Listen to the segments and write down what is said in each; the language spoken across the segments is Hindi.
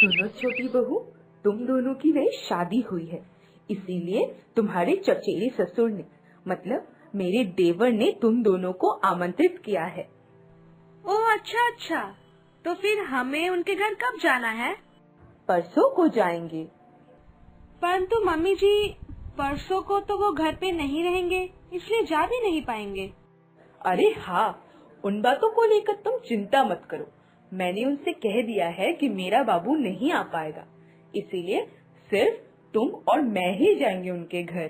सुनो छोटी बहू, तुम दोनों की नई शादी हुई है, इसीलिए तुम्हारे चचेरे ससुर ने मतलब मेरे देवर ने तुम दोनों को आमंत्रित किया है। ओह अच्छा, तो फिर हमें उनके घर कब जाना है? परसों को जाएंगे। परंतु मम्मी जी, परसों को तो वो घर पे नहीं रहेंगे, इसलिए जा भी नहीं पाएंगे। अरे हाँ, उन बातों को लेकर तुम चिंता मत करो। मैंने उनसे कह दिया है कि मेरा बाबू नहीं आ पाएगा, इसीलिए सिर्फ तुम और मैं ही जाएंगे उनके घर।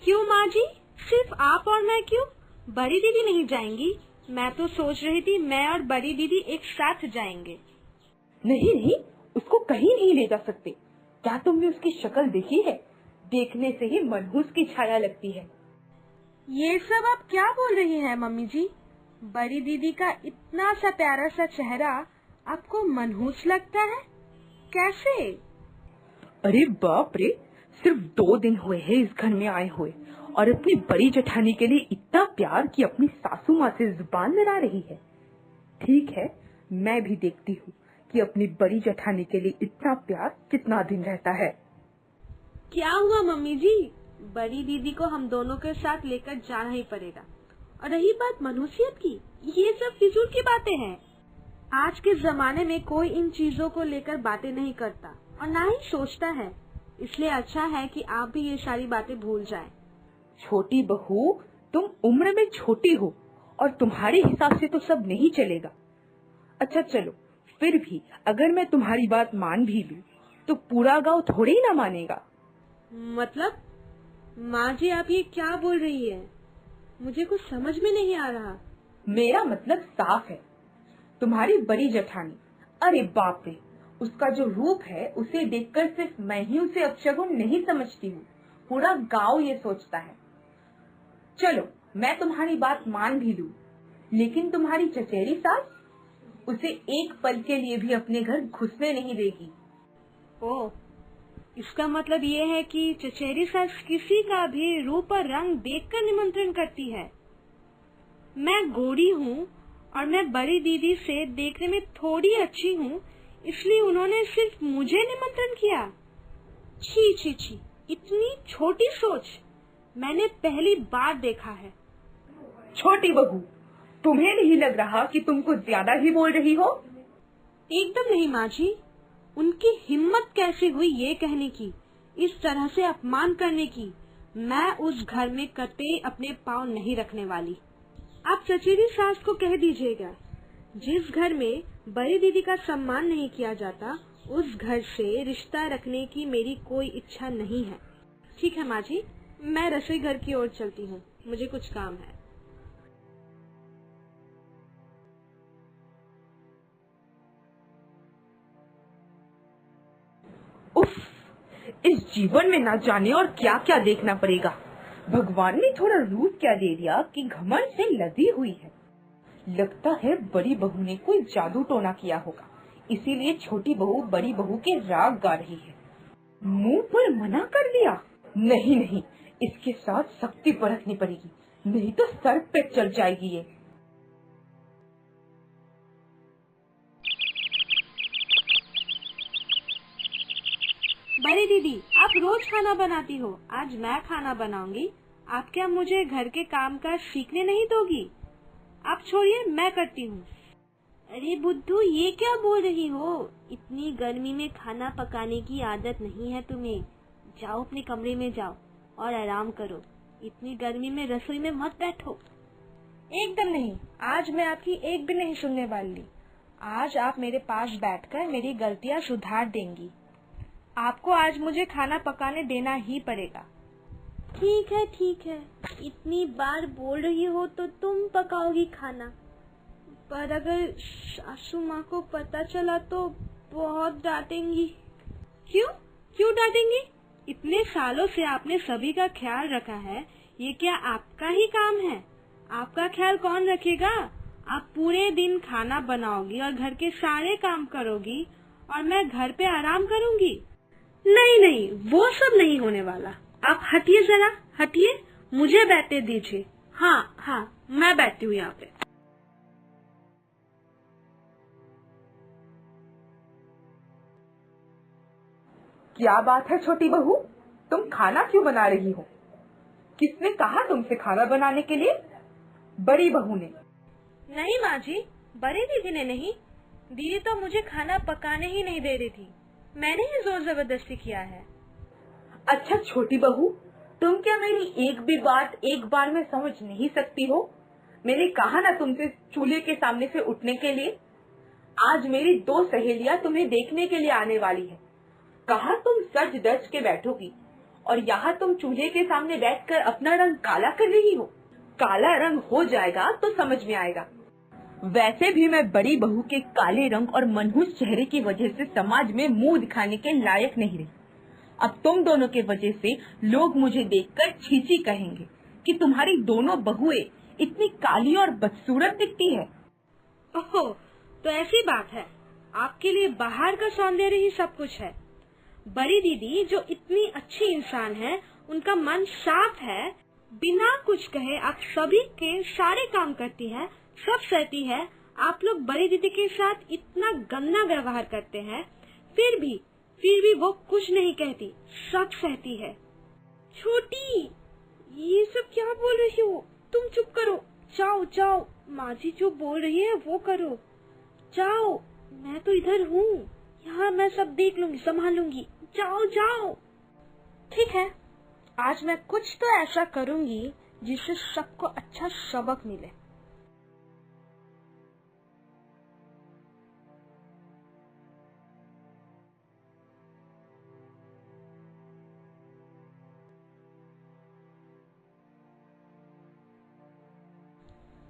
क्यों माँ जी, सिर्फ आप और मैं क्यों? बड़ी दीदी नहीं जाएंगी? मैं तो सोच रही थी मैं और बड़ी दीदी एक साथ जाएंगे। नहीं, उसको कहीं नहीं ले जा सकते। क्या तुमने उसकी शक्ल देखी है? देखने से ही मनहूस की छाया लगती है। ये सब आप क्या बोल रही हैं मम्मी जी? बड़ी दीदी का इतना सा प्यारा सा चेहरा आपको मनहूस लगता है? कैसे? अरे बाप रे, सिर्फ 2 दिन हुए हैं इस घर में आए हुए और अपनी बड़ी जेठानी के लिए इतना प्यार कि अपनी सासू माँ से जुबान लड़ा रही है। ठीक है, मैं भी देखती हूँ कि अपनी बड़ी जेठानी के लिए इतना प्यार कितना दिन रहता है। क्या हुआ मम्मी जी? बड़ी दीदी को हम दोनों के साथ लेकर जाना ही पड़ेगा। और रही बात मनुष्यत की, ये सब फिजूल की बातें हैं। आज के जमाने में कोई इन चीजों को लेकर बातें नहीं करता और ना ही सोचता है, इसलिए अच्छा है कि आप भी ये सारी बातें भूल जाएं। छोटी बहू, तुम उम्र में छोटी हो और तुम्हारे हिसाब से तो सब नहीं चलेगा। अच्छा चलो, फिर भी अगर मैं तुम्हारी बात मान भी लूं, तो पूरा गांव थोड़े ही ना मानेगा। मतलब माँ जी, आप ये क्या बोल रही है? मुझे कुछ समझ में नहीं आ रहा। मेरा मतलब साफ है। तुम्हारी बड़ी जेठानी, अरे बाप रे, उसका जो रूप है उसे देखकर सिर्फ मैं ही उसे अपशगुन नहीं समझती हूँ, पूरा गांव ये सोचता है। चलो, मैं तुम्हारी बात मान भी लूं, लेकिन तुम्हारी चचेरी सास उसे एक पल के लिए भी अपने घर घुसने नहीं देगी। ओह, इसका मतलब ये है कि चचेरी सास किसी का भी रूप और रंग देखकर निमंत्रण करती है। मैं गोरी हूँ और मैं बड़ी दीदी से देखने में थोड़ी अच्छी हूँ, इसलिए उन्होंने सिर्फ मुझे निमंत्रण किया। छी, इतनी छोटी सोच मैंने पहली बार देखा है। छोटी बहू, तुम्हें नहीं लग रहा कि तुम कुछ ज्यादा ही बोल रही हो? एकदम नहीं माँ जी, उनकी हिम्मत कैसे हुई ये कहने की, इस तरह से अपमान करने की। मैं उस घर में कतई अपने पाँव नहीं रखने वाली। आप चचेरी सास को कह दीजिएगा, जिस घर में बड़ी दीदी का सम्मान नहीं किया जाता, उस घर से रिश्ता रखने की मेरी कोई इच्छा नहीं है। ठीक है माँ जी, मैं रसोई घर की ओर चलती हूँ, मुझे कुछ काम है। उफ, इस जीवन में ना जाने और क्या क्या देखना पड़ेगा। भगवान ने थोड़ा रूप क्या दे दिया कि घमंड से लदी हुई है। लगता है बड़ी बहू ने कोई जादू टोना किया होगा, इसीलिए छोटी बहू बड़ी बहू के राग गा रही है। मुंह पर मना कर दिया। नहीं, इसके साथ सख्ती बरतनी पड़ेगी, नहीं तो सर पे चढ़ जाएगी ये। बड़ी दीदी, आप रोज खाना बनाती हो, आज मैं खाना बनाऊंगी। आप क्या मुझे घर के काम काज सीखने नहीं दोगी? आप छोड़िए, मैं करती हूँ। अरे बुद्धू, ये क्या बोल रही हो? इतनी गर्मी में खाना पकाने की आदत नहीं है तुम्हें। जाओ अपने कमरे में जाओ और आराम करो। इतनी गर्मी में रसोई में मत बैठो। एकदम नहीं, आज मैं आपकी एक भी नहीं सुनने वाली। आज आप मेरे पास बैठकर मेरी गलतियाँ सुधार देंगी। आपको आज मुझे खाना पकाने देना ही पड़ेगा। ठीक है, इतनी बार बोल रही हो तो तुम पकाओगी खाना, पर अगर सासू माँ को पता चला तो बहुत डांटेंगी। क्यों डांटेंगी? इतने सालों से आपने सभी का ख्याल रखा है, ये क्या आपका ही काम है? आपका ख्याल कौन रखेगा? आप पूरे दिन खाना बनाओगी और घर के सारे काम करोगी और मैं घर पे आराम करूंगी। नहीं, वो सब नहीं होने वाला। आप हटिए जरा, हटिए, मुझे बैठने दीजिए। हाँ, मैं बैठती हूँ यहाँ पे। बड़ी क्या बात है छोटी बहू, तुम खाना क्यों बना रही हो? किसने कहा तुमसे खाना बनाने के लिए? बड़ी बहू ने। नहीं माँ जी, बड़ी दीदी ने नहीं। दीदी तो मुझे खाना पकाने ही नहीं दे रही थी, मैंने ही जोर जबरदस्ती किया है। अच्छा छोटी बहू, तुम क्या मेरी एक भी बात एक बार में समझ नहीं सकती हो? मैंने कहा ना तुमसे चूल्हे के सामने से उठने के लिए। आज मेरी 2 सहेलियां तुम्हें देखने के लिए आने वाली है। कहा तुम सज धज के बैठोगी और यहाँ तुम चूल्हे के सामने बैठकर अपना रंग काला कर रही हो। काला रंग हो जाएगा तो समझ में आएगा। वैसे भी मैं बड़ी बहू के काले रंग और मनहूस चेहरे की वजह से समाज में मुंह दिखाने के लायक नहीं रही। अब तुम दोनों के वजह से लोग मुझे देखकर छीछी कहेंगे कि तुम्हारी दोनों बहुएं इतनी काली और बदसूरत दिखती है। ओहो, तो ऐसी बात है। आपके लिए बाहर का सौंदर्य ही सब कुछ है। बड़ी दीदी जो इतनी अच्छी इंसान है, उनका मन साफ है, बिना कुछ कहे आप सभी के सारे काम करती है, सब सहती है। आप लोग बड़ी दीदी के साथ इतना गंदा व्यवहार करते हैं, फिर भी वो कुछ नहीं कहती, सब सहती है। छोटी, ये सब क्या बोल रही हो? तुम चुप करो, जाओ जाओ, माँ जी जो बोल रही है वो करो। जाओ, मैं तो इधर हूँ, यहाँ मैं सब देख लूंगी, संभाल लूंगी। जाओ जाओ। ठीक है, आज मैं कुछ तो ऐसा करूंगी जिससे सबको अच्छा सबक मिले।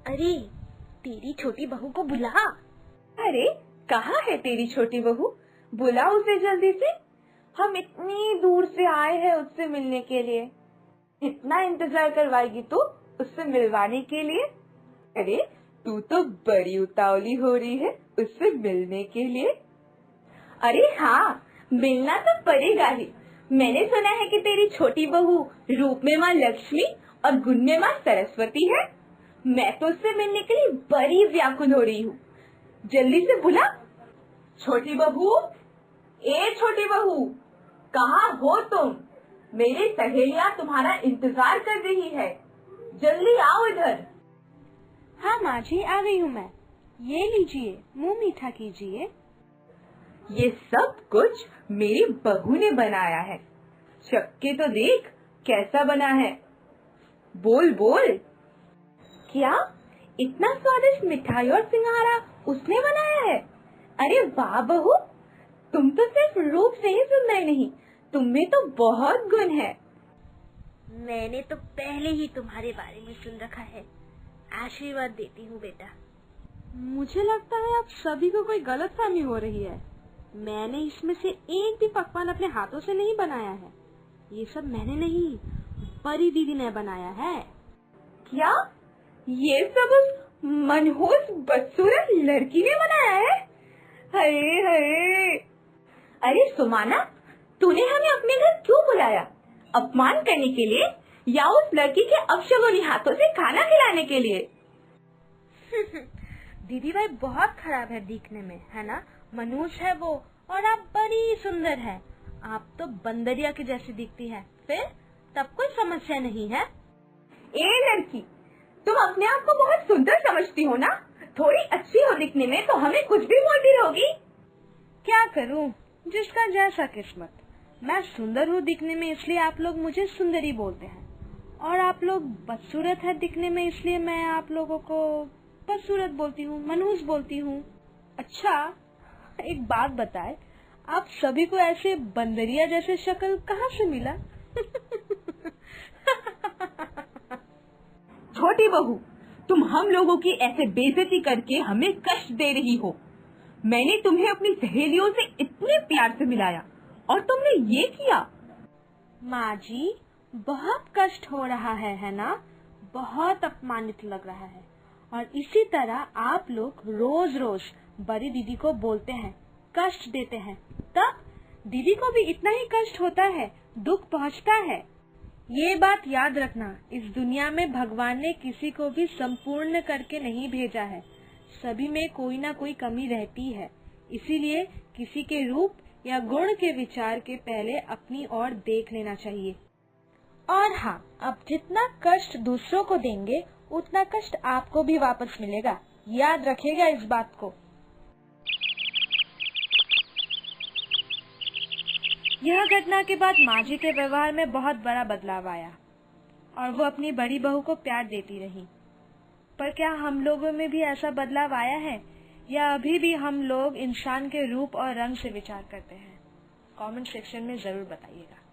अरे, तेरी छोटी बहू को बुला। अरे कहाँ है तेरी छोटी बहू? बुला उसे जल्दी से। हम इतनी दूर से आए हैं उससे मिलने के लिए। इतना इंतजार करवाएगी तू उससे मिलवाने के लिए? अरे तू तो बड़ी उतावली हो रही है उससे मिलने के लिए। अरे हाँ, मिलना तो पड़ेगा ही। मैंने सुना है कि तेरी छोटी बहू रूप में माँ लक्ष्मी और गुण में माँ सरस्वती है। मैं तो उससे मिलने के लिए बड़ी व्याकुल हो रही हूँ। जल्दी से बुला। छोटी बहू, ए छोटी बहू, कहाँ हो तुम? मेरी सहेलियाँ तुम्हारा इंतजार कर रही है, जल्दी आओ इधर। हाँ माँ जी, आ गई हूँ मैं। ये लीजिए, मुँह मीठा कीजिए। ये सब कुछ मेरी बहू ने बनाया है। चख के तो देख कैसा बना है। बोल बोल। क्या इतना स्वादिष्ट मिठाई और सिंघारा उसने बनाया है? अरे वाह बहू, तुम तो सिर्फ रूप से ही सुंदर नहीं, तुममें तो बहुत गुण है। मैंने तो पहले ही तुम्हारे बारे में सुन रखा है। आशीर्वाद देती हूँ बेटा। मुझे लगता है आप सभी को कोई गलतफहमी हो रही है। मैंने इसमें से एक भी पकवान अपने हाथों से नहीं बनाया है। ये सब मैंने नहीं, बड़ी दीदी ने बनाया है। क्या ये सब उस मनहूस बदसूरत लड़की ने बनाया है? हरे हरे। अरे सुमाना, तूने हमें अपने घर क्यों बुलाया? अपमान करने के लिए या उस लड़की के अपशगुनी हाथों से खाना खिलाने के लिए? दीदी भाई बहुत खराब है दिखने में, है ना? मनुष्य है वो, और आप बड़ी सुंदर है। आप तो बंदरिया की जैसी दिखती है। फिर तब कोई समस्या नहीं है। ए लड़की, तुम अपने आप को बहुत सुंदर समझती हो ना? थोड़ी अच्छी हो दिखने में तो हमें कुछ भी बोलती रहोगी। क्या करूं, जिसका जैसा किस्मत। मैं सुंदर हूँ दिखने में, इसलिए आप लोग मुझे सुंदरी बोलते हैं, और आप लोग बदसूरत है दिखने में, इसलिए मैं आप लोगों को बदसूरत बोलती हूँ, मनहूस बोलती हूँ। अच्छा, एक बात बताए, आप सभी को ऐसे बंदरिया जैसे शक्ल कहाँ से मिला? छोटी बहू, तुम हम लोगों की ऐसे बेइज्जती करके हमें कष्ट दे रही हो। मैंने तुम्हें अपनी सहेलियों से इतने प्यार से मिलाया और तुमने ये किया। माँ जी, बहुत कष्ट हो रहा है ना? बहुत अपमानित लग रहा है। और इसी तरह आप लोग रोज रोज बड़ी दीदी को बोलते हैं, कष्ट देते हैं, तब दीदी को भी इतना ही कष्ट होता है, दुख पहुँचता है। ये बात याद रखना, इस दुनिया में भगवान ने किसी को भी संपूर्ण करके नहीं भेजा है। सभी में कोई ना कोई कमी रहती है, इसीलिए किसी के रूप या गुण के विचार के पहले अपनी ओर देख लेना चाहिए। और हाँ, अब जितना कष्ट दूसरों को देंगे उतना कष्ट आपको भी वापस मिलेगा। याद रखिएगा इस बात को। यह घटना के बाद माँ जी के व्यवहार में बहुत बड़ा बदलाव आया और वो अपनी बड़ी बहू को प्यार देती रही। पर क्या हम लोगों में भी ऐसा बदलाव आया है या अभी भी हम लोग इंसान के रूप और रंग से विचार करते हैं? कमेंट सेक्शन में जरूर बताइएगा।